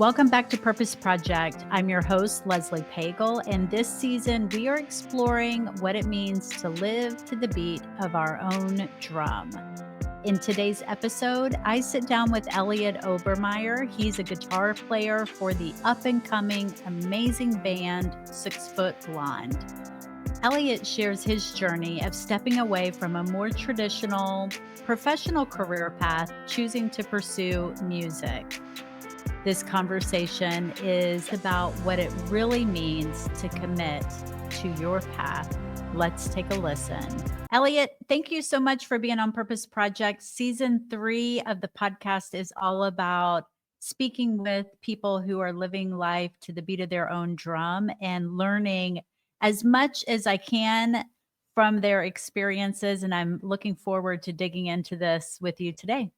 Welcome back to Purpose Project. I'm your host, Leslie Pagel, and this season we are exploring what it means to live to the beat of our own drum. In today's episode, I sit down with Elliott Obermaier. He's a guitar player for the up-and-coming amazing band 6 Foot Blonde. Elliott shares his journey of stepping away from a more traditional professional career path, choosing to pursue music. This conversation is about what it really means to commit to your path. Let's take a listen. Elliott, thank you so much for being on Purpose Project. Season 3 of the podcast is all about speaking with people who are living life to the beat of their own drum and learning as much as I can from their experiences. And I'm looking forward to digging into this with you today.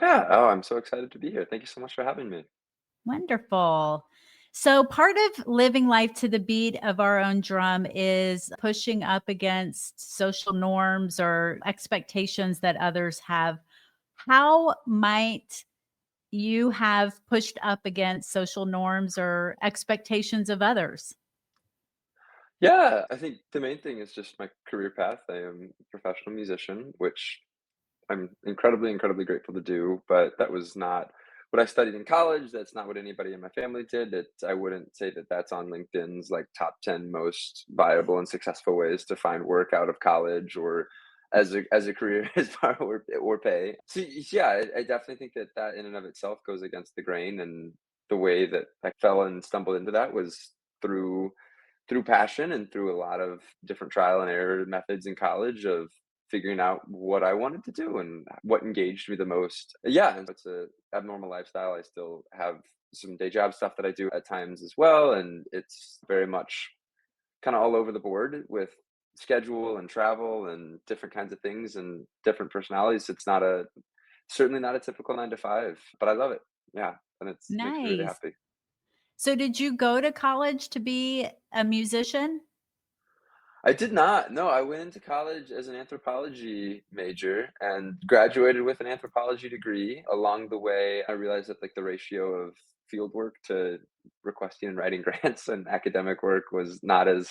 Yeah. Oh, I'm so excited to be here. Thank you so much for having me. Wonderful. So part of living life to the beat of our own drum is pushing up against social norms or expectations that others have. How might you have pushed up against social norms or expectations of others? Yeah, I think the main thing is just my career path. I am a professional musician, which I'm incredibly grateful to do, but that was not what I studied in college. That's not what anybody in my family did. I wouldn't say that that's on LinkedIn's like top 10 most viable and successful ways to find work out of college or as a career as far or pay. So yeah, I definitely think that that in and of itself goes against the grain, and the way that I fell and stumbled into that was through passion and through a lot of different trial and error methods in college of figuring out what I wanted to do and what engaged me the most. Yeah, and it's a abnormal lifestyle. I still have some day job stuff that I do at times as well, and it's very much kind of all over the board with schedule and travel and different kinds of things and different personalities. It's not a certainly not a typical 9 to 5, but I love it. Yeah, and it makes me really Nice. happy. So did you go to college to be a musician? I did not. No, I went into college as an anthropology major and graduated with an anthropology degree. Along the way, I realized that like the ratio of field work to requesting and writing grants and academic work was not as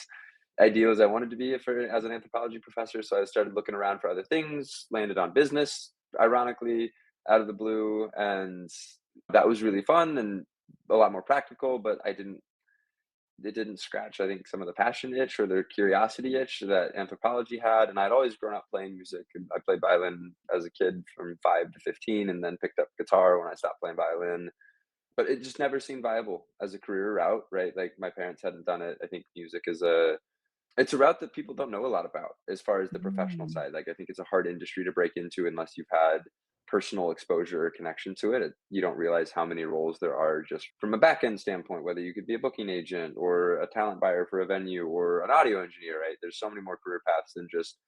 ideal as I wanted to be as an anthropology professor. So I started looking around for other things, landed on business, ironically, out of the blue. And that was really fun and a lot more practical, but it didn't scratch, I think, some of the passion itch or the curiosity itch that anthropology had. And I'd always grown up playing music. And I played violin as a kid from 5 to 15, and then picked up guitar when I stopped playing violin. But it just never seemed viable as a career route, right? Like my parents hadn't done it. I think music is it's a route that people don't know a lot about as far as the professional Mm. side. Like I think it's a hard industry to break into unless you've had personal exposure or connection to it. You don't realize how many roles there are just from a back end standpoint, whether you could be a booking agent or a talent buyer for a venue or an audio engineer, right? There's so many more career paths than just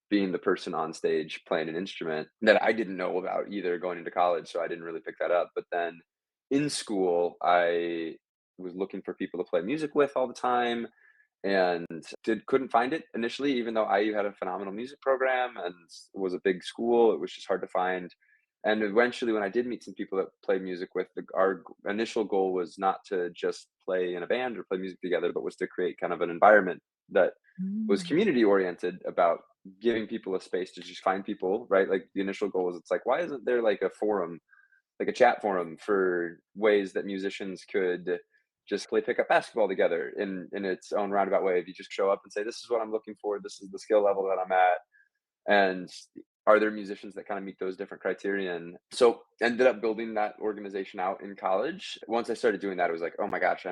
being the person on stage playing an instrument that I didn't know about either going into college. So I didn't really pick that up. But then in school, I was looking for people to play music with all the time and couldn't find it initially, even though IU had a phenomenal music program and was a big school. It was just hard to find. And eventually, when I did meet some people that played music with, our initial goal was not to just play in a band or play music together, but was to create kind of an environment that was Mm. community oriented, about giving people a space to just find people, right? Like the initial goal was, it's like, why isn't there like a forum, like a chat forum for ways that musicians could just play pickup basketball together in its own roundabout way. If you just show up and say, this is what I'm looking for, this is the skill level that I'm at, and are there musicians that kind of meet those different criterion? So ended up building that organization out in college. Once I started doing that, it was like, oh my gosh,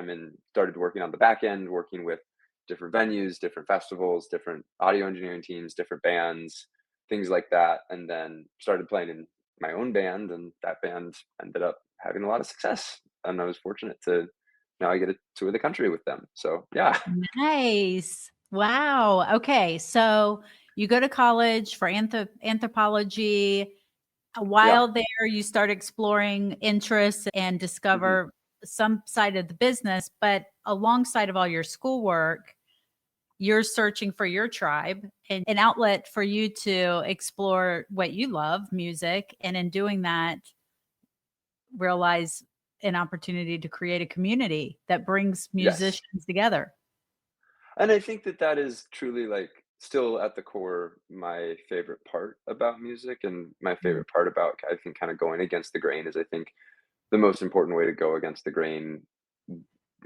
started working on the back end, working with different venues, different festivals, different audio engineering teams, different bands, things like that. And then started playing in my own band, and that band ended up having a lot of success. And I was fortunate to now I get to tour the country with them. So yeah. Nice. Wow. Okay. So you go to college for anthropology. Yeah. While there, you start exploring interests and Hmm. discover some side of the business, but alongside of all your schoolwork, you're searching for your tribe and an outlet for you to explore what you love, music. And in doing that, realize an opportunity to create a community that brings Yes. musicians together. And I think that that is truly, like, still at the core my favorite part about music, and my Mm. favorite part about, I think, kinda going against the grain is, I think, the most important way to go against the grain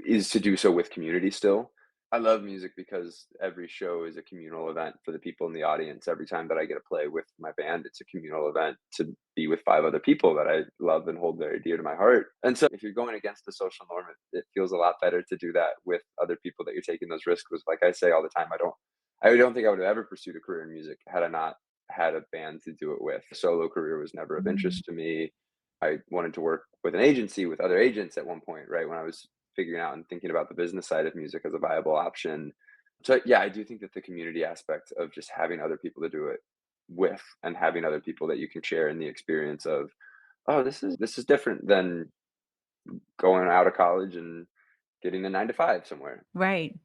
is to do so with community still. I love music because every show is a communal event for the people in the audience. Every time that I get to play with my band, it's a communal event to be with 5 other people that I love and hold very dear to my heart. And so if you're going against the social norm, it feels a lot better to do that with other people that you're taking those risks with. Like I say all the time, I don't think I would have ever pursued a career in music had I not had a band to do it with. Solo career was never of Mm. interest to me. I wanted to work with an agency, with other agents at one point, right? When I was figuring out and thinking about the business side of music as a viable option. So yeah, I do think that the community aspect of just having other people to do it with, and having other people that you can share in the experience of, oh, this is different than going out of college and getting a 9 to 5 somewhere. Right.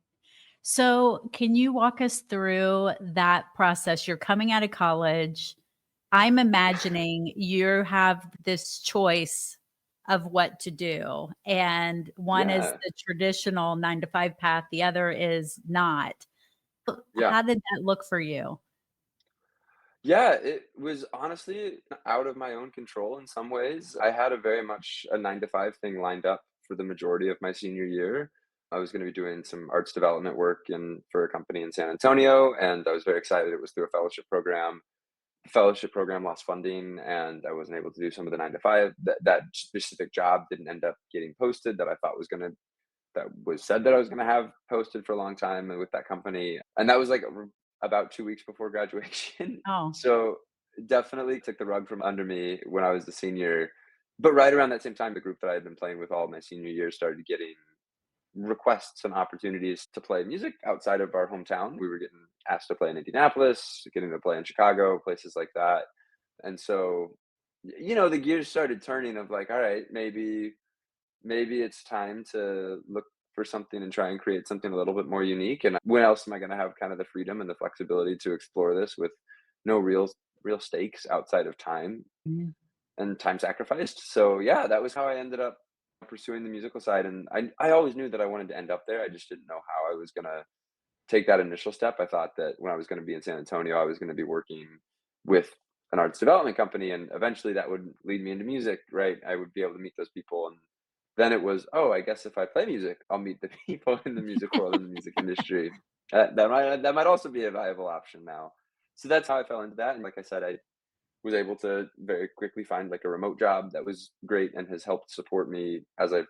So, can you walk us through that process? You're coming out of college. I'm imagining you have this choice of what to do, and one is Yeah. the traditional 9 to 5 path, the other is not. Yeah. How did that look for you? Yeah, it was honestly out of my own control in some ways. I had a very much a 9 to 5 thing lined up for the majority of my senior year. I was going to be doing some arts development work for a company in San Antonio, and I was very excited. It was through a fellowship program. The fellowship program lost funding, and I wasn't able to do some of the 9 to 5. That specific job didn't end up getting posted that I thought was gonna that was said that I was gonna have posted for a long time with that company, and that was like about 2 weeks before graduation. Oh, So definitely took the rug from under me when I was a senior. But right around that same time, the group that I had been playing with all my senior year started getting requests and opportunities to play music outside of our hometown. We were getting asked to play in Indianapolis, getting to play in Chicago, places like that. And so, the gears started turning of like, all right, maybe it's time to look for something and try and create something a little bit more unique. And when else am I going to have kind of the freedom and the flexibility to explore this with no real stakes outside of time mhm, and time sacrificed? So yeah, that was how I ended up pursuing the musical side. And I always knew that I wanted to end up there. I just didn't know how I was going to take that initial step. I thought that when I was going to be in San Antonio, I was going to be working with an arts development company, and eventually that would lead me into music, right? I would be able to meet those people. And then it was, oh, I guess if I play music, I'll meet the people in the music world, in the music industry. That might also be a viable option now. So that's how I fell into that. And like I said, I was able to very quickly find like a remote job that was great and has helped support me as I've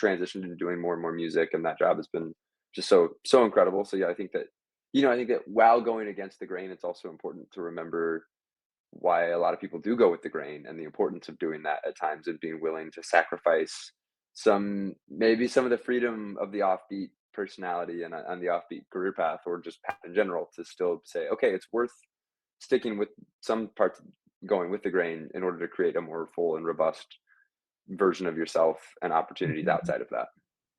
transitioned into doing more and more music. And that job has been just so incredible. So yeah, I think that while going against the grain, it's also important to remember why a lot of people do go with the grain and the importance of doing that at times, and being willing to sacrifice maybe some of the freedom of the offbeat personality and the offbeat career path, or just path in general, to still say, okay, it's worth sticking with some parts, going with the grain in order to create a more full and robust version of yourself and opportunities mhm. outside of that.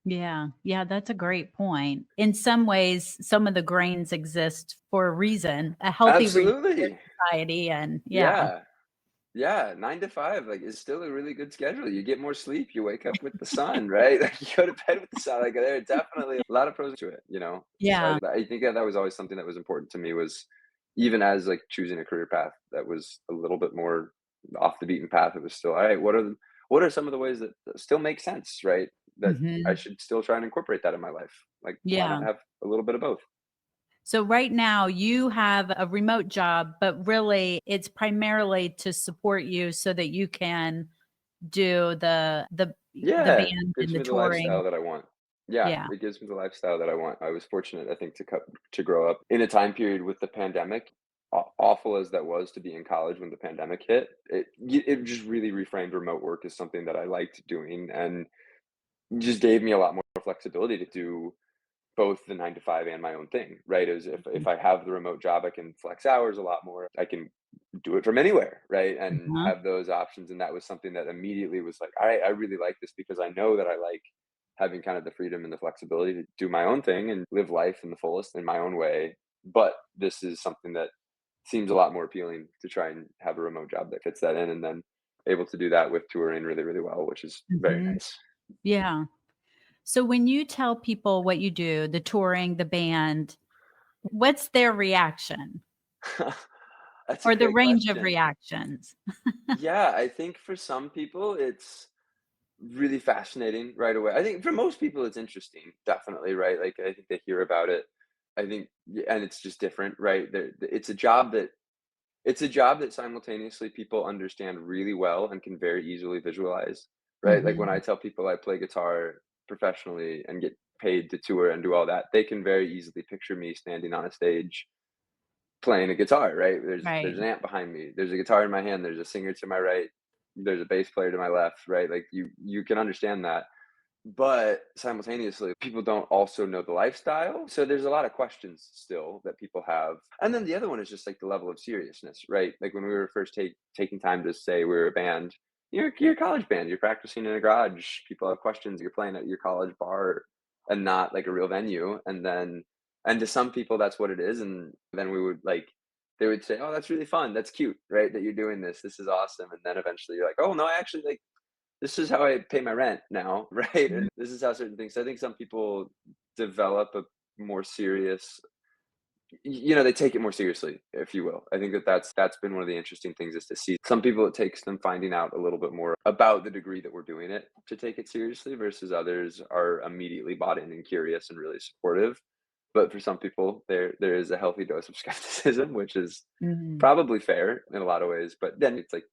Yeah, yeah, that's a great point. In some ways, some of the grains exist for a reason, a healthy reason for Absolutely. society, and yeah. Yeah. Yeah, 9 to 5, like, is still a really good schedule. You get more sleep, you wake up with the sun, right? Like, you go to bed with the sun. Like, there are definitely a lot of pros to it. So Yeah, I think that was always something that was important to me, was even as, like, choosing a career path that was a little bit more off the beaten path, it was still, all right, what are some of the ways that still make sense, right? That I mhm, should still try and incorporate that in my life. Like, why not yeah. have a little bit of both? So right now you have a remote job, but really it's primarily to support you so that you can do the Yeah, band and gives the me the touring. lifestyle that I want. Yeah, Yeah. it gives me the lifestyle that I want. I was fortunate, I think, to grow up in a time period with the pandemic. Awful as that was to be in college when the pandemic hit, it just really reframed remote work as something that I liked doing, and just gave me a lot more flexibility to do both the 9 to 5 and my own thing, right? As if I have the remote job, I can flex hours a lot more. I can do it from anywhere, right? And Uh-huh. have those options. And that was something that immediately was like, I really like this, because I know that I like having kind of the freedom and the flexibility to do my own thing and live life in the fullest in my own way. But this is something that seems a lot more appealing, to try and have a remote job that fits that in. And then able to do that with touring really, really well, which is very Mhm. nice. Yeah. So when you tell people what you do, the touring, the band, what's their reaction That's a or the great range of question. reactions? Yeah, I think for some people it's really fascinating right away. I think for most people it's interesting, definitely, right? Like I think they hear about it. I think and it's just different, right? It's a job that simultaneously people understand really well and can very easily visualize, right? Like when I Mhm. tell people I play guitar professionally and get paid to tour and do all that, they can very easily picture me standing on a stage playing a guitar, right? There's Right. an amp behind me, there's a guitar in my hand, there's a singer to my right, there's a bass player to my left, right? Like you can understand that. But simultaneously, people don't also know the lifestyle. So there's a lot of questions still that people have. And then the other one is just like the level of seriousness, right? Like when we were first taking time to say we were a band, you're a college band, you're practicing in a garage, people have questions, you're playing at your college bar and not like a real venue. And to some people, that's what it is. And then they would say, oh, that's really fun. That's cute, right? That you're doing this. This is awesome. And then eventually you're like, oh, no, I actually like this is how I pay my rent now, right? Mhm. And this is how certain things. So I think some people develop a more serious, they take it more seriously, if you will. I think that's been one of the interesting things is to see some people it takes them finding out a little bit more about the degree that we're doing it to take it seriously versus others are immediately bought in and curious and really supportive. But for some people, there is a healthy dose of skepticism, which is Mhm. probably fair in a lot of ways. But then it's like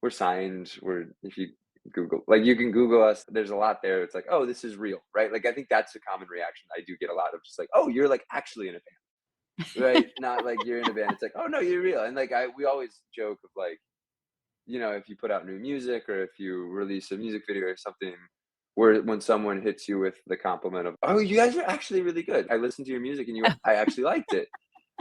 we're signed. We're if you Google like you can Google us. There's a lot there. It's like, oh, this is real, right? Like I think that's a common reaction I do get a lot of just like, oh, you're like actually in a band, right? Not like you're in a band. It's like, oh no, you're real. And like we always joke of like, if you put out new music or if you release a music video or something, where when someone hits you with the compliment of, oh, you guys are actually really good. I listened to your music and I actually liked it.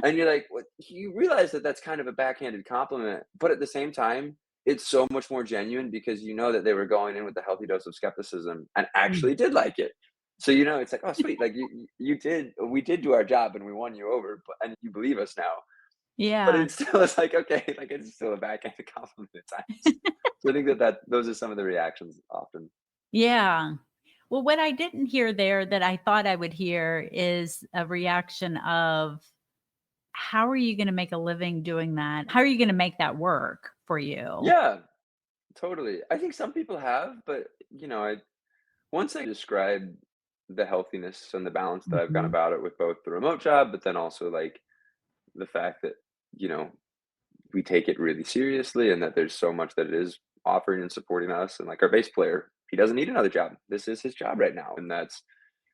And you're like, what? You realize that that's kind of a backhanded compliment, but at the same time, it's so much more genuine because you know that they were going in with a healthy dose of skepticism and Mm. actually did like it. So it's like, oh, sweet, like you did, we did do our job and we won you over, and you believe us now. But Yeah. it's still, it's like okay, like it's still a backhanded compliment at times. So I think that those are some of the reactions often. Yeah. Well, what I didn't hear there that I thought I would hear is a reaction of, how are you gonna make a living doing that? How are you gonna make that work for you? Yeah, totally. I think some people have, but I once I describe the healthiness and the balance that I've gone Mhm. about it with both the remote job, but then also like the fact that, you know, we take it really seriously and that there's so much that it is offering and supporting us. And like our bass player, he doesn't need another job. This is his job right now. And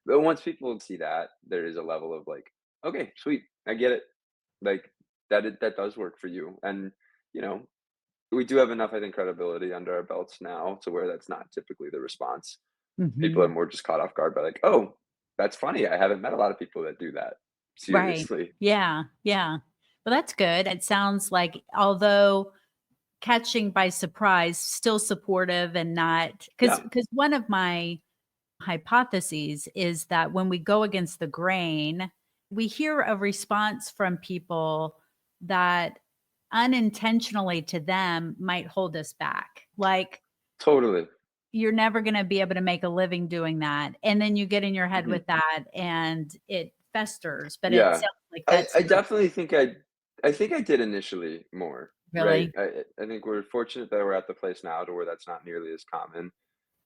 but once people see that, there is a level of like, okay, sweet, I get it. Like that does work for you. And, you know, we do have enough, I think, credibility under our belts now to where that's not typically the response. People are Mhm. more just caught off guard by like, "Oh, that's funny. I haven't met a lot of people that do that Right. seriously." Yeah, yeah. Well, that's good. It sounds like although catching by surprise, still supportive and not because Yeah, because one of my hypotheses is that when we go against the grain, we hear a response from people that unintentionally to them might hold us back. Like, totally. you're never going to be able to make a living doing that. And then you get in your head Mhm. with that and it festers. But it Yeah. sounds like I that's I not definitely think I think I did initially more, right? really. I think we're fortunate that we're at the place now to where that's not nearly as common.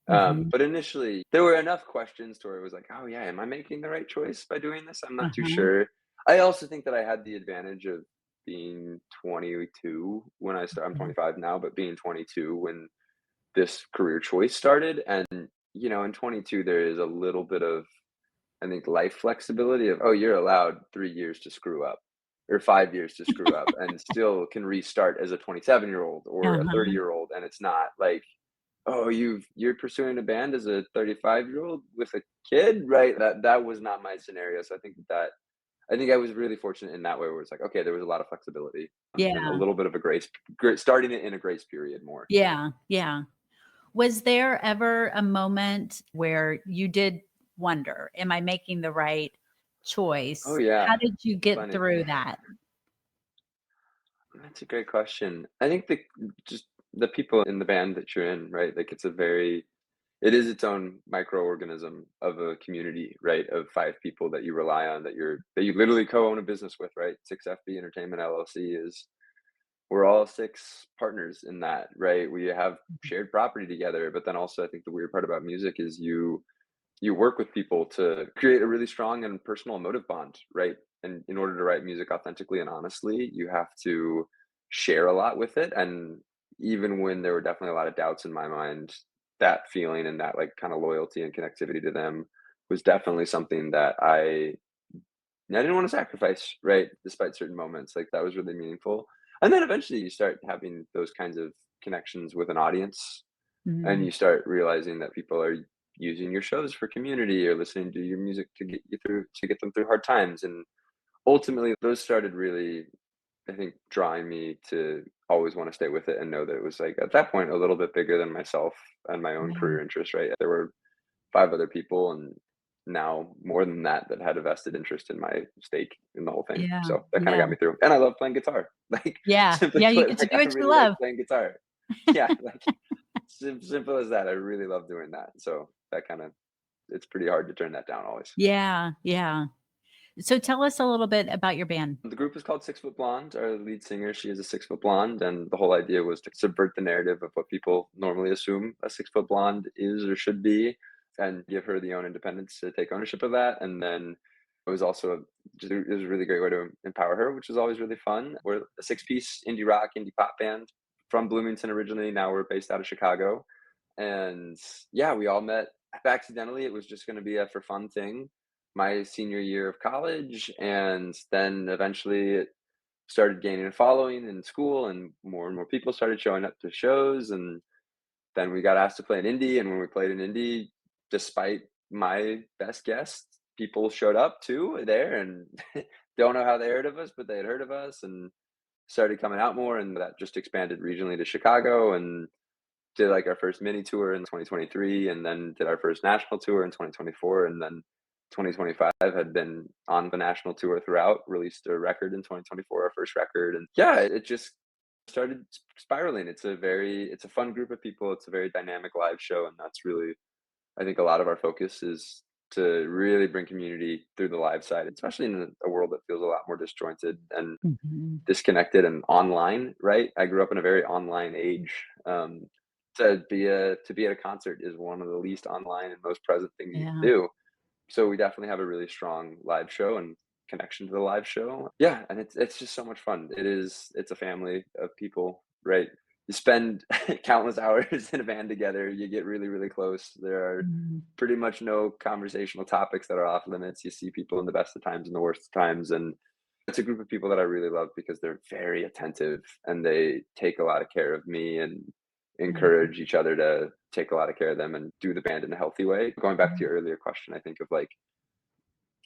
Hmm. But initially, there were enough questions to where it was like, "Oh, yeah, am I making the right choice by doing this? I'm not too Uh-huh. sure." I also think that I had the advantage of being 22 when I'm Mhm. 25 now, but being 22 when this career choice started. And, in 22, there is a little bit of, I think, life flexibility of, oh, you're allowed 3 years to screw up or 5 years to screw up and still can restart as a 27-year-old or a Uh-huh. 30-year-old. And it's not like, oh, you're pursuing a band as a 35-year-old with a kid, right? That was not my scenario. So I think I was really fortunate in that way where it's like, okay, there was a lot of flexibility and a Yeah. little bit of a starting it in a grace period more. Yeah. Yeah. Was there ever a moment where you did wonder, am I making the right Oh choice? How yeah, did you get plenty. through that? That's a great question. I think the just the people in the band that you're in, right? Like it is its own microorganism of a community, right? Of 5 people that you rely on, that you literally co-own a business with, right? 6FB Entertainment LLC is we're all 6 partners in that, right? We have shared property together, but then also I think the weird part about music is you work with people to create a really strong and personal emotive bond, right? And in order to write music authentically and honestly, you have to share a lot with it. And even when there were definitely a lot of doubts in my mind, that feeling and that like kind of loyalty and connectivity to them was definitely something that I didn't want to sacrifice, right? Despite certain moments, like that was really meaningful. And then eventually you start having those kinds of connections with an audience and Mm, you start realizing that people are using your shows for community or listening to your music to get them through hard times. And ultimately those started really, I think, drawing me to always want to stay with it and know that it was like at that point a little bit bigger than myself and my own yeah. career interests, right? There were 5 other people and now more than that that had a vested interest in my stake in the whole thing. Yeah. So that kind of Yeah. got me through. And I love playing guitar. Like Yeah. simply Yeah. You put, get to like do I what you really like love. playing guitar. Yeah, like simple as that. I really love doing that. So that kind of it's pretty hard to turn that down always. Yeah. Yeah. So tell us a little bit about your band. The group is called 6 Foot Blonde. Our lead singer, she is a 6 foot blonde, and the whole idea was to subvert the narrative of what people normally assume a 6 foot blonde is or should be, and give her the own independence to take ownership of that. And then it was also it was a really great way to empower her, which was always really fun. We're a 6 piece indie rock, indie pop band from Bloomington originally. Now we're based out of Chicago, and yeah, we all met accidentally. It was just going to be a for fun thing my senior year of college, and then eventually it started gaining a following in school, and more people started showing up to shows, and then we got asked to play in Indy, and when we played in Indy, despite my best guess, people showed up too there, and don't know how they heard of us, but they had heard of us and started coming out more, and that just expanded regionally to Chicago, and did like our first mini tour in 2023 and then did our first national tour in 2024, and then 2025 had been on the national tour throughout, released a record in 2024, our first record. And yeah, it just started spiraling. It's a fun group of people. It's a very dynamic live show, and that's really, I think, a lot of our focus is to really bring community through the live side, especially in a world that feels a lot more disjointed and Mhm. disconnected and online, right? I grew up in a very online age. To be at a concert is one of the least online and most present things you can Yeah. do. So we definitely have a really strong live show and connection to the live show. Yeah, and it's just so much fun. It's a family of people, right? You spend countless hours in a band together. You get really, really close. There are Mhm. pretty much no conversational topics that are off limits. You see people in the best of times and the worst of times, and it's a group of people that I really love because they're very attentive and they take a lot of care of me and Yeah. encourage each other to take a lot of care of them and do the band in a healthy way. Going back to Yeah. your earlier question, I think of like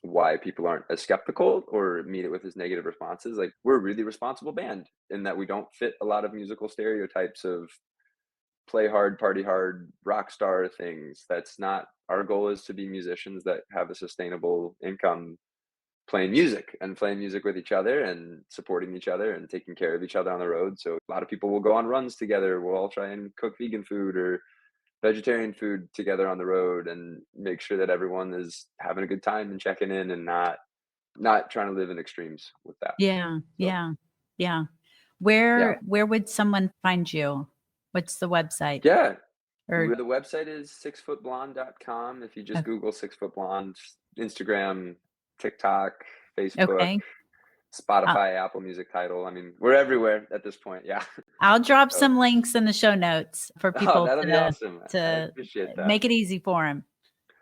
why people aren't as skeptical or meet it with as negative responses. Like we're a really responsible band in that we don't fit a lot of musical stereotypes of play hard, party hard, rock star things. That's not our goal is to be musicians that have a sustainable income playing music with each other and supporting each other and taking care of each other on the road. So a lot of people will go on runs together. We'll all try and cook vegan food or vegetarian food together on the road and make sure that everyone is having a good time and checking in and not trying to live in extremes with that. Yeah. So Yeah. Yeah. yeah. Where would someone find you? What's the website? Yeah. Or The website is 6footblonde.com. If you just o Google 6 Foot Blonde, Instagram, TikTok, Facebook, okay. I'll Spotify, Apple Music title. I mean, we're everywhere at this point. Yeah. I'll drop So, some links in the show notes for oh, people that'll be awesome. I to appreciate that. make it easy for them.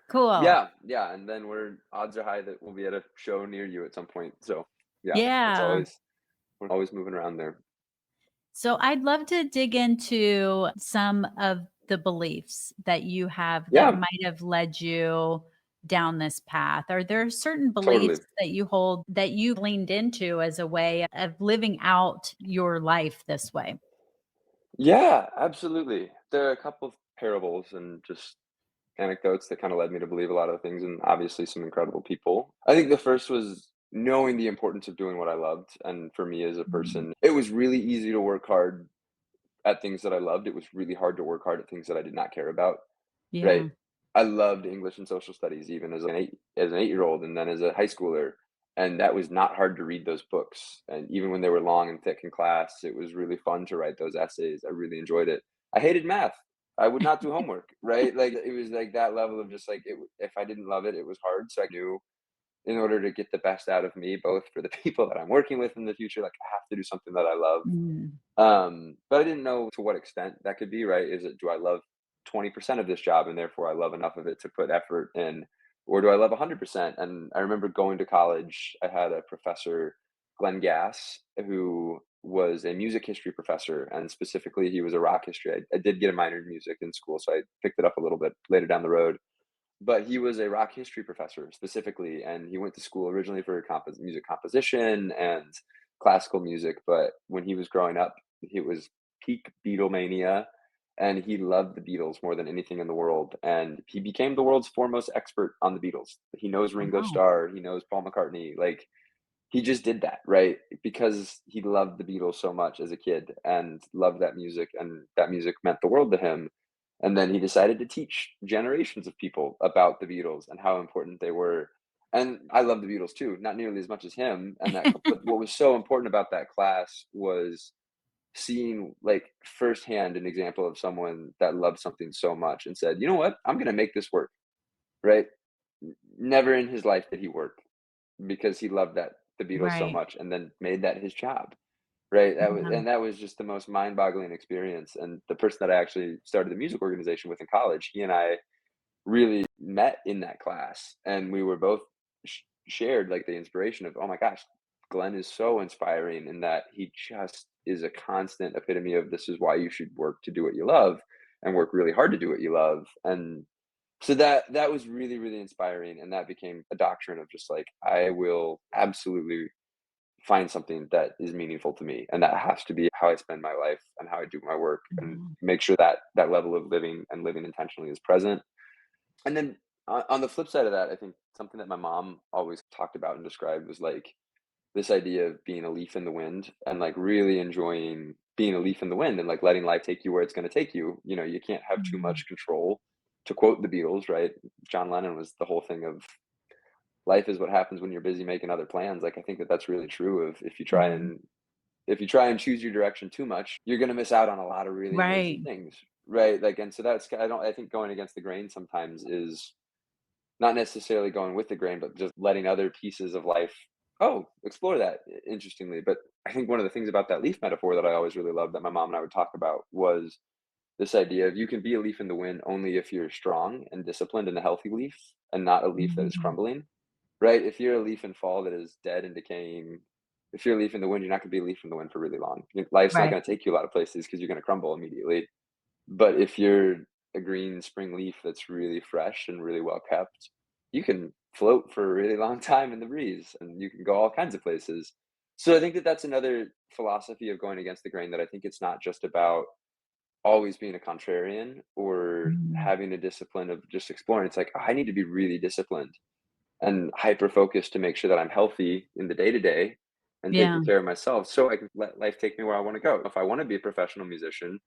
Cool. Yeah, yeah, and then we're odds are high that we'll be at a show near you at some point. So, yeah, it's Yeah. always we're always moving around there. So I'd love to dig into some of the beliefs that you have that Yeah, might have led you down this path. Are there certain totally. beliefs that you hold that you've leaned into as a way of living out your life this way? Yeah, absolutely. There are a couple of parables and just anecdotes that kind of led me to believe a lot of things, and obviously some incredible people. I think the first was knowing the importance of doing what I loved, and for me as a Mhm. person, it was really easy to work hard at things that I loved, it was really hard to work hard at things that I did not care about, right? Yeah. I loved English and social studies even as an 8-year-old and then as a high schooler, and that was not hard to read those books, and even when they were long and thick in class, it was really fun to write those essays. I really enjoyed it. I hated math. I would not do homework, right? Like, it was like that level of just like, if I didn't love it, it was hard, so I knew in order to get the best out of me, both for the people that I'm working with in the future, like, I have to do something that I love. Mm. But I didn't know to what extent that could be, right? Is it, do I love 20% of this job and therefore I love enough of it to put effort in, or do I love 100%? And I remember going to college, I had a professor, Glen Gass, who was a music history professor, and specifically he was a rock history. I did get a minor in music in school, so I picked it up a little bit later down the road. But he was a rock history professor specifically, and he went to school originally for music composition and classical music. But when he was growing up, it was peak Beatlemania, and he loved the Beatles more than anything in the world. And he became the world's foremost expert on the Beatles. He knows Ringo Wow. Starr, he knows Paul McCartney. Like, he just did that, right? Because he loved the Beatles so much as a kid and loved that music, and that music meant the world to him. And then he decided to teach generations of people about the Beatles and how important they were. And I love the Beatles too, not nearly as much as him. But what was so important about that class was seeing, like, firsthand an example of someone that loved something so much and said, you know what, I'm going to make this work, right? Never in his life did he work because he loved the Beatles so Right. much and then made that his job, right? Yeah. That was just the most mind-boggling experience, and the person that I actually started the music organization with in college, he and I really met in that class, and we were both shared, like, the inspiration of, "Oh my gosh, Glenn is so inspiring in that he just is a constant epitome of this is why you should work to do what you love and work really hard to do what you love." And so that was really, really inspiring, and that became a doctrine of just like, I will absolutely find something that is meaningful to me, and that has to be how I spend my life and how I do my work, and Mhm. make sure that that level of living and living intentionally is present. And then on the flip side of that, I think something that my mom always talked about and described was like this idea of being a leaf in the wind and like really enjoying being a leaf in the wind and like letting life take you where it's going to take you. You know, you can't have too Mhm. much control. To quote the Beatles, right? John Lennon was the whole thing of life is what happens when you're busy making other plans. Like, I think that that's really true of Mhm. if you try and choose your direction too much, you're going to miss out on a lot of really amazing Right. things, right? Like, and so I think going against the grain sometimes is not necessarily going with the grain, but just letting other pieces of life, oh, explore that, interestingly. But I think one of the things about that leaf metaphor that I always really loved that my mom and I would talk about was this idea of you can be a leaf in the wind only if you're strong and disciplined and a healthy leaf, and not a leaf that is Mhm. crumbling, right? If you're a leaf in fall that is dead and decaying, if you're a leaf in the wind, you're not gonna be a leaf in the wind for really long. Life's not Right. gonna take you a lot of places because you're gonna crumble immediately. But if you're a green spring leaf that's really fresh and really well kept, you can float for a really long time in the breeze and you can go all kinds of places. So I think that that's another philosophy of going against the grain, that I think it's not just about always being a contrarian or Mhm. having a discipline of just exploring. It's like, I need to be really disciplined and hyper focused to make sure that I'm healthy in the day to day and Yeah. taking care of myself so I can let life take me where I want to go. If I want to be a professional musician,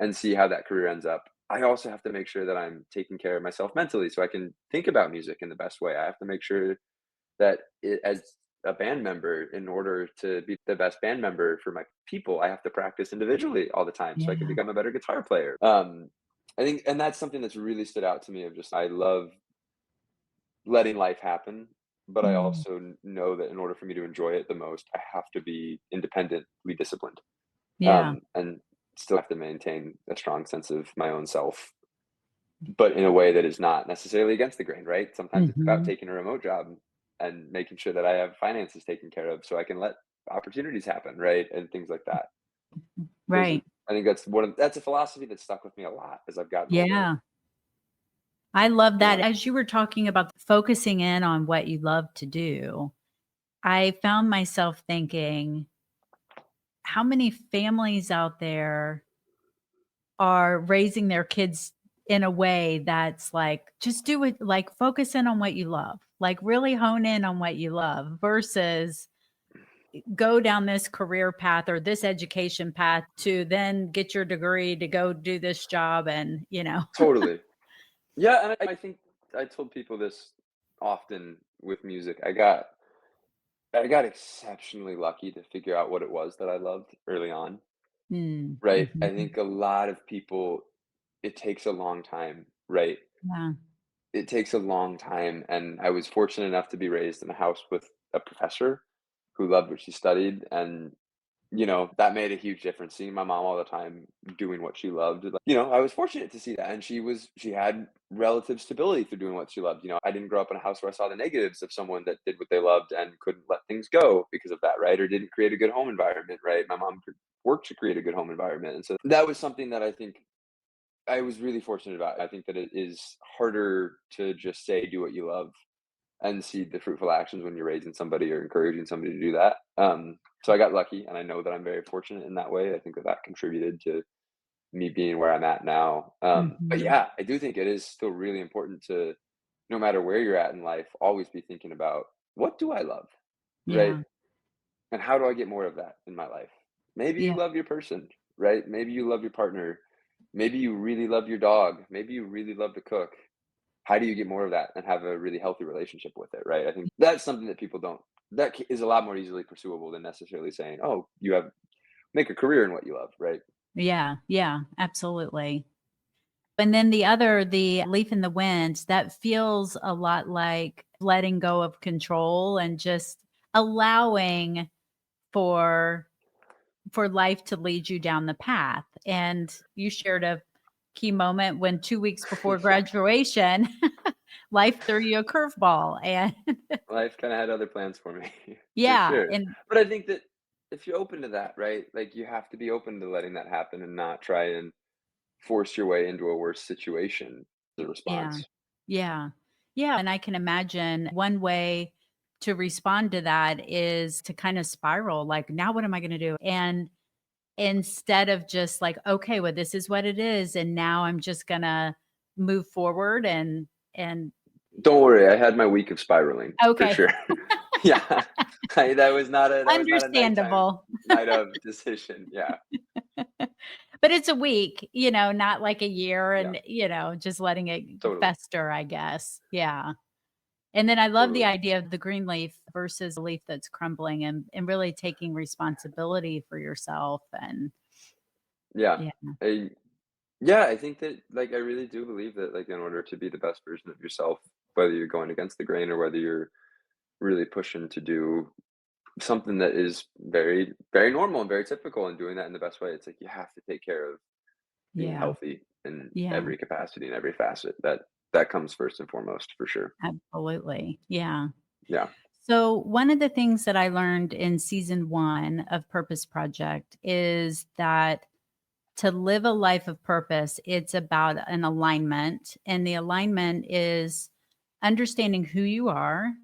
and see how that career ends up, I also have to make sure that I'm taking care of myself mentally so I can think about music in the best way. I have to make sure that as a band member, in order to be the best band member for my people, I have to practice individually all the time so I can Yeah. become a better guitar player. I think, and that's something that's really stood out to me of just, I love letting life happen, but I Mhm. also know that in order for me to enjoy it the most, I have to be independently disciplined, Yeah. and still have to maintain a strong sense of my own self, but in a way that is not necessarily against the grain, right? Sometimes it's about Mhm. taking a remote job and making sure that I have finances taken care of so I can let opportunities happen, right? And things like that. Those are, Right. I think that's a philosophy that stuck with me a lot as I've gotten older. Yeah. I love that. Yeah. As you were talking about focusing in on what you love to do, I found myself thinking, how many families out there are raising their kids in a way that's like, just do it, like focus in on what you love, like really hone in on what you love versus go down this career path or this education path to then get your degree to go do this job and, Totally. Yeah, and I think I told people this often with music. I got exceptionally lucky to figure out what it was that I loved early on, Mm, right? I mhm. think a lot of people, it takes a long time, right? Yeah. It takes a long time, and I was fortunate enough to be raised in a house with a professor who loved what she studied, and that made a huge difference. Seeing my mom all the time doing what she loved, like, I was fortunate to see that, and she had relative stability through doing what she loved. I didn't grow up in a house where I saw the negatives of someone that did what they loved and couldn't let things go because of that, right? Or didn't create a good home environment, right? My mom could work to create a good home environment, and so that was something that I think I was really fortunate about. I think that it is harder to just say do what you love and see the fruitful actions when you're raising somebody or encouraging somebody to do that. So I got lucky, and I know that I'm very fortunate in that way. I think that that contributed to me being where I'm at now. But Mhm. yeah, I do think it is still really important to, no matter where you're at in life, always be thinking about what do I love, right? Yeah. And how do I get more of that in my life? Maybe you Yeah. love your person, right? Maybe you love your partner. Maybe you really love your dog. Maybe you really love to cook. How do you get more of that and have a really healthy relationship with it, right? I think that's something that people don't, is a lot more easily pursuable than necessarily saying, oh, make a career in what you love, right? Yeah. Yeah. Absolutely. And then the leaf in the wind, that feels a lot like letting go of control and just allowing for life to lead you down the path. And you shared a key moment when 2 weeks before Yeah. graduation, life threw you a curveball and Life kind of had other plans for me, for yeah, sure. and But I think that if you're open to that, right? Like you have to be open to letting that happen and not try and force your way into a worse situation as a yeah. response. Yeah. Yeah, and I can imagine one way to respond to that is to kind of spiral, like, "Now what am I gonna do?" And instead of just like, "Okay, well, this is what it is, and now I'm just gonna move forward and" Don't worry, I had my week of spiraling for Okay. sure. Yeah. That was not a nighttime Understandable. night of decision. Yeah. But it's a week, not like a year Yeah. and, just letting it Totally. fester, I guess. Yeah. And then I love the Totally. idea of the green leaf versus a leaf that's crumbling and really taking responsibility for yourself and Yeah. yeah. I Yeah, I think that, like, I really do believe that, like, in order to be the best version of yourself, whether you're going against the grain or whether you're really pushing to do something that is very, very normal and very typical and doing that in the best way, it's like you have to take care of being Yeah. healthy in Yeah. every capacity and every facet. That comes first and foremost for sure. Absolutely. Yeah. Yeah. So, one of the things that I learned in season 1 of Purpose Project is that to live a life of purpose, it's about an alignment. And the alignment is understanding who you are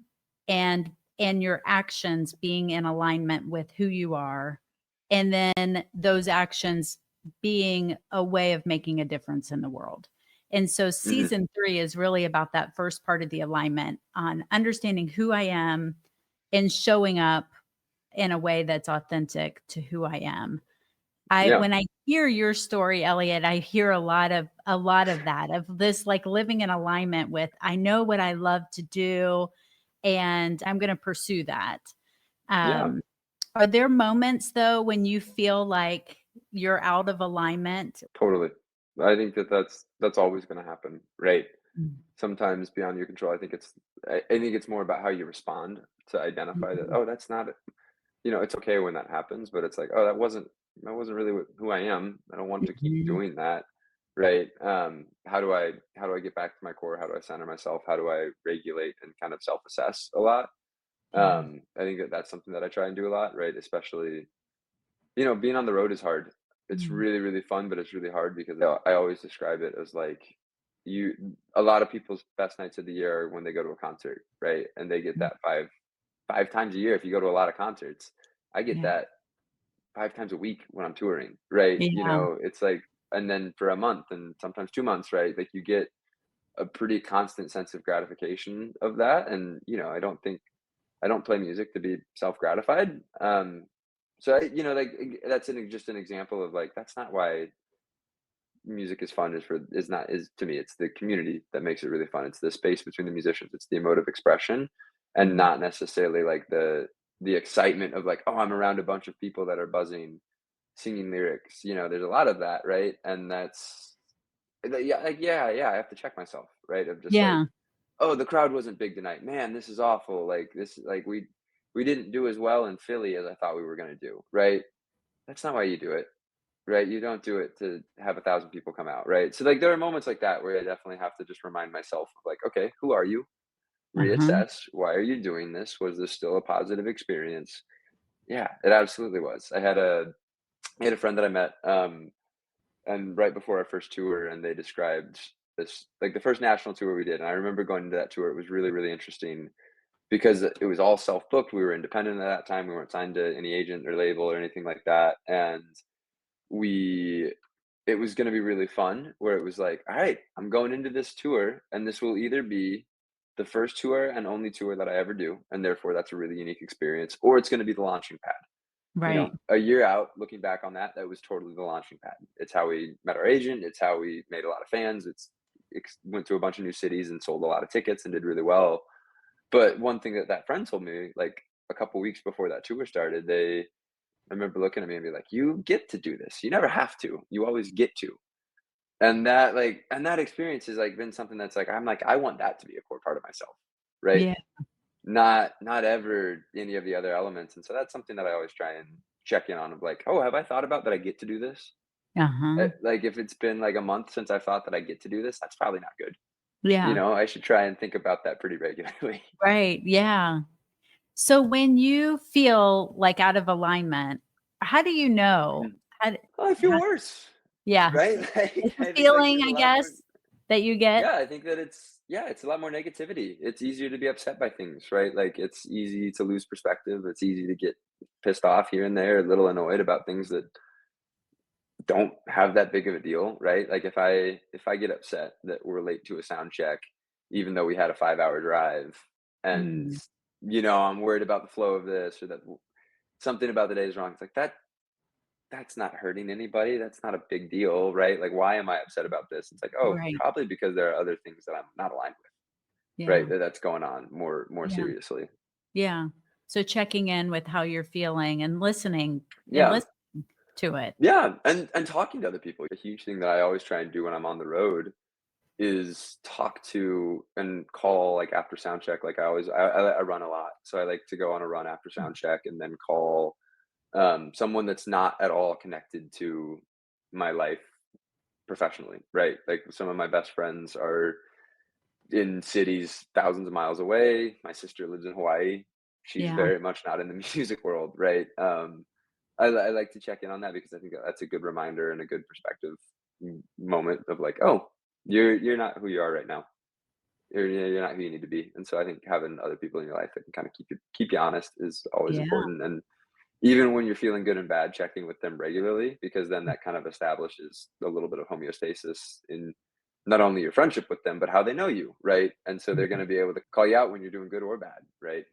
and your actions being in alignment with who you are. And then those actions being a way of making a difference in the world. And so Mhm. season 3 is really about that first part of the alignment on understanding who I am and showing up in a way that's authentic to who I am. I Yeah. when I hear your story, Elliot, I hear a lot of that, of this, like, living in alignment with, "I know what I love to do, and I'm gonna pursue that." Yeah. Um, are there moments, though, when you feel like you're out of alignment? Totally. I think that that's always gonna happen, right? Mm, Sometimes beyond your control. I think it's more about how you respond to identify that, mhm, "Oh, that's not," it's okay when that happens, but it's like, "Oh, that wasn't really who I am. I don't want to keep mhm, doing that." Right? How do I get back to my core? How do I center myself? How do I regulate and kind of self-assess a lot? yeah, I think that that's something that I try and do a lot, right? Especially, being on the road is hard. It's yeah, really, really fun, but it's really hard because I always describe it as like you a lot of people's best nights of the year are when they go to a concert, right? And they get mm, that five times a year if you go to a lot of concerts. I get yeah, that 5 times a week when I'm touring, right? yeah, It's like, and then for a month and sometimes 2 months, right? Like you get a pretty constant sense of gratification of that. And, I don't play music to be self-gratified. So that's just an example of like, that's not why music is fun. Is not is to me, it's the community that makes it really fun. It's the space between the musicians. It's the emotive expression, and Mhm. not necessarily like the excitement of like, oh, I'm around a bunch of people that are buzzing, singing lyrics. There's a lot of that, right? And yeah, like, yeah, I have to check myself, right? Of just like, Yeah. oh, the crowd wasn't big tonight. Man, this is awful. Like like we didn't do as well in Philly as I thought we were gonna do, right? That's not why you do it. Right, you don't do it to have 1,000 people come out, right? So, like, there are moments like that where I definitely have to just remind myself of, like, "Okay, who are you? Uh-huh. Reassess. Why are you doing this? Was this still a positive experience?" Yeah, it absolutely was. I had a friend that I met, and right before our first tour, and they described this like, the first national tour we did, and I remember going to that tour. It was really, really interesting because it was all self-booked. We were independent at that time. We weren't signed to any agent or label or anything like that, and we it was gonna be really fun where it was like, "All right, I'm going into this tour, and this will either be the first tour and only tour that I ever do, and therefore that's a really unique experience, or it's gonna be the launching pad." Right. A year out, looking back on that, that was totally the launching pad. It's how we met our agent, it's how we made a lot of fans, went to a bunch of new cities and sold a lot of tickets and did really well. But one thing that friend told me, like, a couple weeks before that tour started, I remember looking at me and be like, "You get to do this. You never have to. You always get to." And that experience has like been something that's like I'm like, I want that to be a core part of myself, right? Yeah. Not ever any of the other elements. And so that's something that I always try and check in on of like, oh, have I thought about that I get to do this? Uh-huh. Like if it's been like a month since I thought that I get to do this, that's probably not good. Yeah. I should try and think about that pretty regularly. Right. Yeah. So when you feel like out of alignment, how do you know? Mhm. How d Oh, I feel how worse, yeah. right? It's Like a I think like feeling, there's a I lot more. guess, that you get? Yeah, I think that it's a lot more negativity. It's easier to be upset by things, right? Like it's easy to lose perspective. It's easy to get pissed off here and there, a little annoyed about things that don't have that big of a deal, right? Like if I get upset that we're late to a sound check, even though we had a 5-hour drive, and Mm. I'm worried about the flow of this or that something about the day is wrong. It's like that's not hurting anybody. That's not a big deal, right? Like why am I upset about this? It's like, oh, Right. probably because there are other things that I'm not aligned with. Right, Yeah. that's going on more Yeah. seriously. Yeah. So checking in with how you're feeling and Yeah. listening to it. Yeah, and talking to other people. A huge thing that I always try and do when I'm on the road is talk to and call, like, after sound check, like, I run a lot, so I like to go on a run after sound check and then call, someone that's not at all connected to my life professionally, right? Like, some of my best friends are in cities thousands of miles away. My sister lives in Hawaii. She's Yeah. very much not in the music world, right? I like to check in on that because I think that's a good reminder and a good perspective moment of like, oh, you're not who you are right now. You're not who you need to be. And so I think having other people in your life that can kind of keep you honest is always Yeah. important. And even when you're feeling good and bad, checking with them regularly, because then that kind of establishes a little bit of homeostasis in not only your friendship with them, but how they know you, right? And so they're going Mhm. to be able to call you out when you're doing good or bad, right?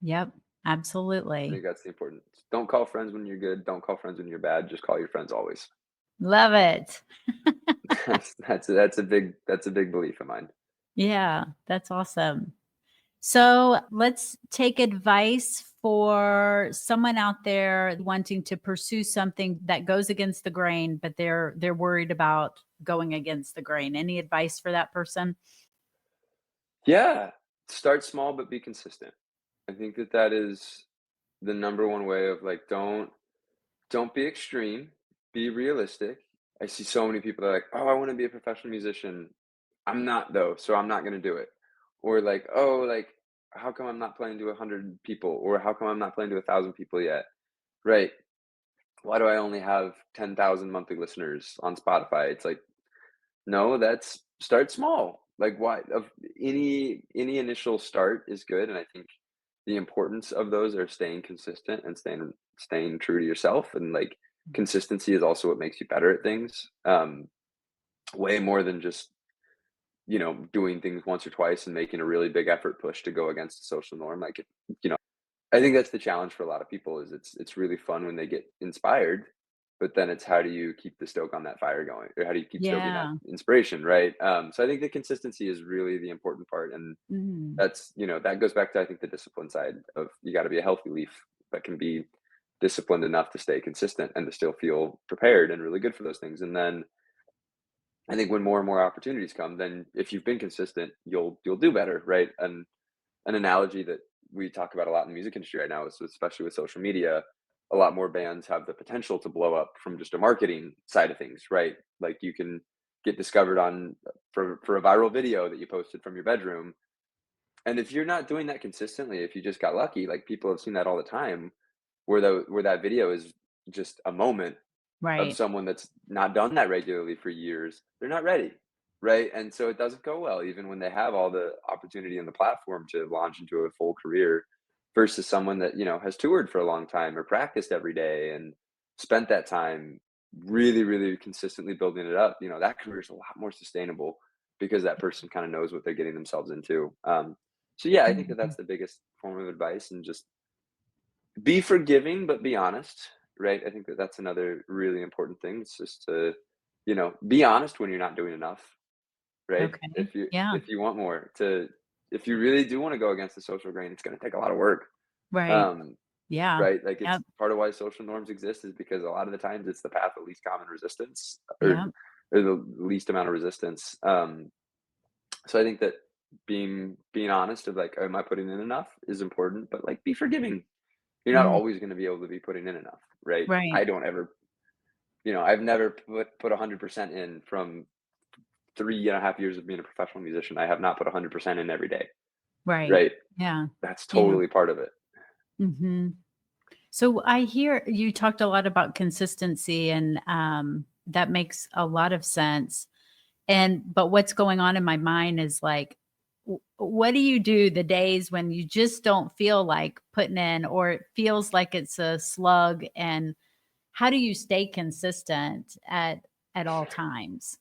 Yep. I Absolutely. think that's the important. Don't call friends when you're good. Don't call friends when you're bad. Just call your friends always. Love it. That's a big belief of mine. Yeah, that's awesome. So let's take advice for someone out there wanting to pursue something that goes against the grain, but they're worried about going against the grain. Any advice for that person? Yeah, start small but be consistent. I think that is the number one way of like don't be extreme, be realistic. I see so many people that are like, "Oh, I wanna be a professional musician." I'm not though, so I'm not gonna do it. Or like, "Oh, like, how come I'm not playing to 100 people?" Or "How come I'm not playing to 1,000 people yet?" Right. "Why do I only have 10,000 monthly listeners on Spotify?" It's like, no, that's start small. Like why of any initial start is good, and I think the importance of those are staying consistent and staying true to yourself, and like consistency is also what makes you better at things. Way more than just doing things once or twice and making a really big effort push to go against the social norm. Like, you know, I think that's the challenge for a lot of people is it's really fun when they get inspired, but then it's how do you keep the stoke on that fire going, or how do you keep stoking that Yeah. inspiration, right? So I think the consistency is really the important part, and Mm. that goes back to I think the discipline side of you got to be a healthy leaf that can be disciplined enough to stay consistent and to still feel prepared and really good for those things. And then I think when more and more opportunities come, then if you've been consistent, you'll do better, right? And an analogy that we talk about a lot in the music industry right now is especially with social media, a lot more bands have the potential to blow up from just a marketing side of things, right? Like you can get discovered on for a viral video that you posted from your bedroom. And if you're not doing that consistently, if you just got lucky, like people have seen that all the time, where that video is just a moment of Right. someone that's not done that regularly for years, they're not ready, right? And so it doesn't go well, even when they have all the opportunity and the platform to launch into a full career, versus someone that has toured for a long time or practiced every day and spent that time really, really consistently building it up. That career is a lot more sustainable because that person kind of knows what they're getting themselves into. So yeah, I think that Mhm. that's the biggest form of advice, and just be forgiving, but be honest, right? I think that that's another really important thing. It's just to, be honest when you're not doing enough, right? Okay. If you Yeah. if you want more to, if you really do want to go against the social grain, it's going to take a lot of work. Right. Um, Yeah. right? Like it's Yep. part of why social norms exist is because a lot of the times it's the path of least common resistance, or Yep. the least amount of resistance. So I think that being honest of like, am I putting in enough is important, but like be forgiving. You're not Mm. always gonna be able to be putting in enough, right? Right. I don't ever I've never put 100% in from 3.5 years of being a professional musician. I have not put 100% in every day, Right. right? Yeah. That's Yeah. totally part of it. Mhm. So I hear you talked a lot about consistency, and that makes a lot of sense. But what's going on in my mind is like, what do you do the days when you just don't feel like putting in, or it feels like it's a slug? And how do you stay consistent at all times?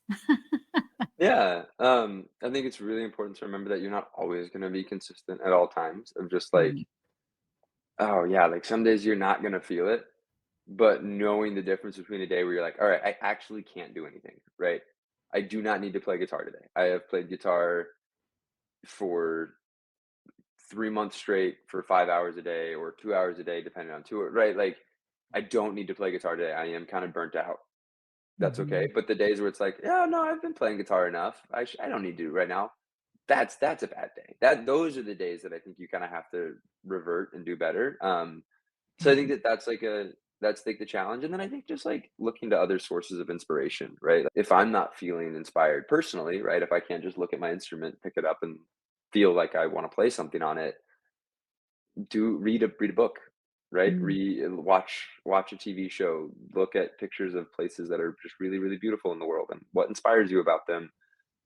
Yeah, I think it's really important to remember that you're not always gonna be consistent at all times, of just like, Right. oh, yeah, like some days you're not gonna feel it, but knowing the difference between a day where you're like, "All right, I actually can't do anything," right? I do not need to play guitar today. I have played guitar for 3 months straight for 5 hours a day or 2 hours a day depending on tour, right? Like, I don't need to play guitar today. I am kinda burnt out. That's okay, Mhm. but the days where it's like, "Yeah, no, I've been playing guitar enough. I don't need to right now." That's a bad day. Those are the days that I think you kinda have to revert and do better. So I think Mhm. that that's like the challenge, and then I think just like looking to other sources of inspiration, right? If I'm not feeling inspired personally, right? If I can't just look at my instrument, pick it up, and feel like I wanna play something on it, do read a book, right? Mm. Watch a TV show, look at pictures of places that are just really, really beautiful in the world and what inspires you about them.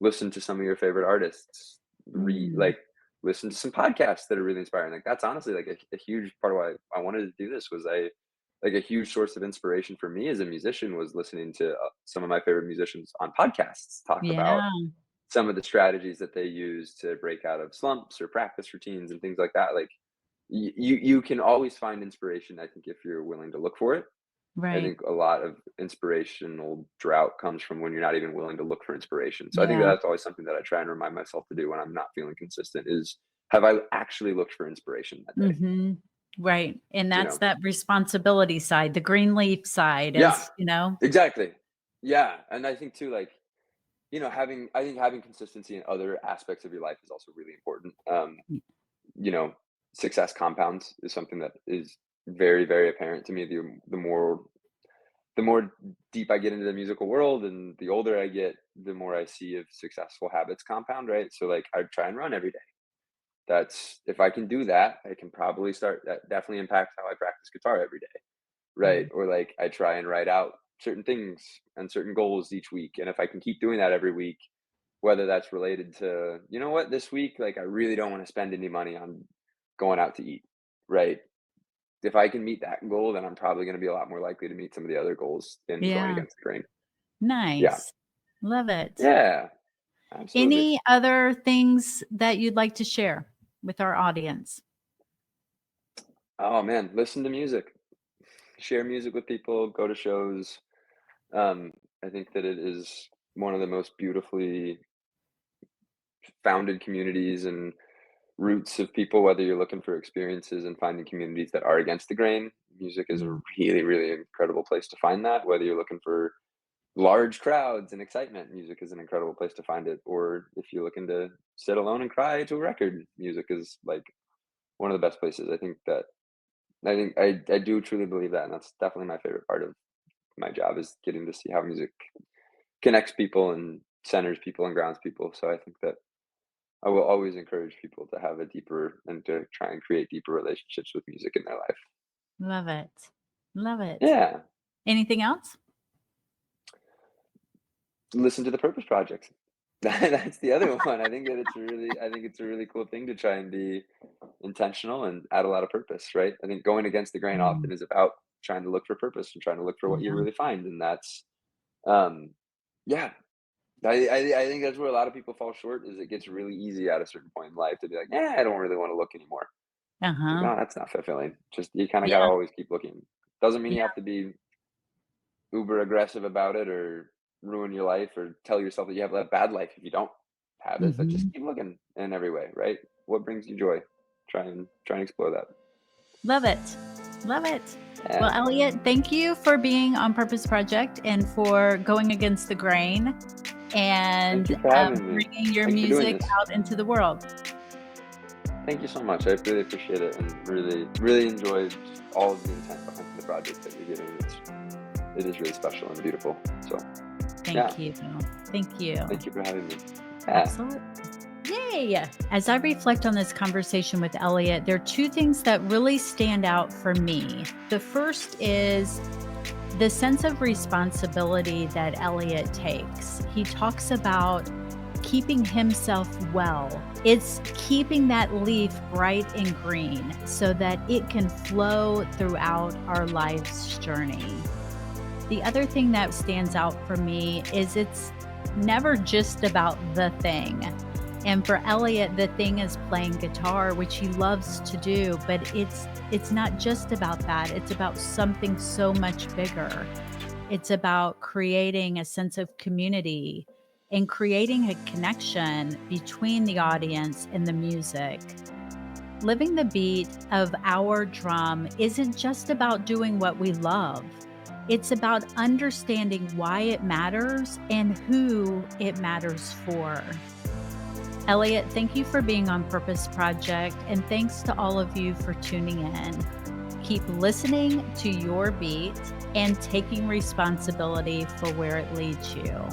Listen to some of your favorite artists. Mm. Listen to some podcasts that are really inspiring. Like that's honestly like a huge part of why I wanted to do this was I like a huge source of inspiration for me as a musician was listening to some of my favorite musicians on podcasts talk about Yeah. some of the strategies that they use to break out of slumps or practice routines and things like that. Like you can always find inspiration, I think, if you're willing to look for it. I Right. think a lot of inspirational drought comes from when you're not even willing to look for inspiration. So I think Yeah. that's always something that I try and remind myself to do when I'm not feeling consistent is have I actually looked for inspiration that day? Mhm. Right, and You that's know? that responsibility side, the green leaf side Yeah, is, you know? exactly. Yeah. And I think too, like, having consistency in other aspects of your life is also really important. Y You know, success compounds is something that is very, very apparent to me. The more deep I get into the musical world and the older I get, the more I see of successful habits compound, right? So like I try and run every day. That's if I can do that, I can probably start that definitely impacts how I practice guitar every day, right? Mm. Or like I try and write out certain things and certain goals each week. And if I can keep doing that every week, whether that's related to, you know what, this week, like I really don't want to spend any money on going out to eat, right? If I can meet that goal, then I'm probably going to be a lot more likely to meet some of the other goals in going Yeah, against the grain. Yeah. nice. Love it. Yeah. Absolutely. Any other things that you'd like to share with our audience? Oh man, listen to music, share music with people, go to shows. Um, I think that it is one of the most beautifully founded communities and roots of people, whether you're looking for experiences and finding communities that are against the grain. Music is a Mm. really, really incredible place to find that. Whether you're looking for large crowds and excitement, music is an incredible place to find it. Or if you're looking to sit alone and cry to a record, music is like one of the best places. I do truly believe that, and that's definitely my favorite part of my job is getting to see how music connects people and centers people and grounds people. So I think that I will always encourage people to have a deeper and to try and create deeper relationships with music in their life. Love it. Love it. Yeah, Anything else? listen to the Purpose Project. That's the other one. I think it's a really cool thing to try and be intentional and add a lot of purpose, right? I think going against the grain Mm, often is about trying to look for purpose and trying to look for what you yeah. really find, and that's um, yeah. I think that's where a lot of people fall short. Is it gets really easy at a certain point in life to be like, yeah, I don't really want to look anymore. Like, Uh-huh. oh, that's not fulfilling. Just you kind of got to Yeah. always keep looking. Doesn't mean you Yeah. have to be uber aggressive about it or ruin your life or tell yourself that you have a bad life if you don't have it, but just Mhm. keep looking in every way, right? What brings you joy? Try and explore that. Love it. Love it. Well, Yeah. Elliot, thank you for being on Purpose Project and for going against the grain Thank and you for having me. bringing your Thank you for doing music this. out into the world. Thank you so much. I really appreciate it and really, really enjoyed just all of the intent behind the project that you're giving. It is really special and beautiful. So yeah, Thank you. Thank you. thank you for having me. Yeah. Absolutely. Yay! As I reflect on this conversation with Elliot, there are two things that really stand out for me. The first is the sense of responsibility that Elliot takes. He talks about keeping himself well. It's keeping that leaf bright and green so that it can flow throughout our life's journey. The other thing that stands out for me is it's never just about the thing. And for Elliot, the thing is playing guitar, which he loves to do, but it's not just about that. It's about something so much bigger. It's about creating a sense of community and creating a connection between the audience and the music. Living the beat of our drum isn't just about doing what we love. It's about understanding why it matters and who it matters for. Elliot, thank you for being on Purpose Project, and thanks to all of you for tuning in. Keep listening to your beat and taking responsibility for where it leads you.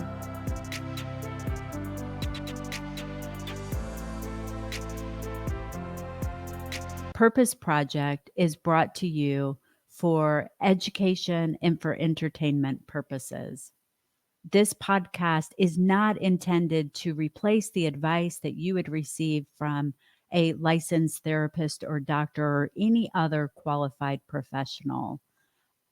Purpose Project is brought to you for education and for entertainment purposes. This podcast is not intended to replace the advice that you would receive from a licensed therapist or doctor or any other qualified professional.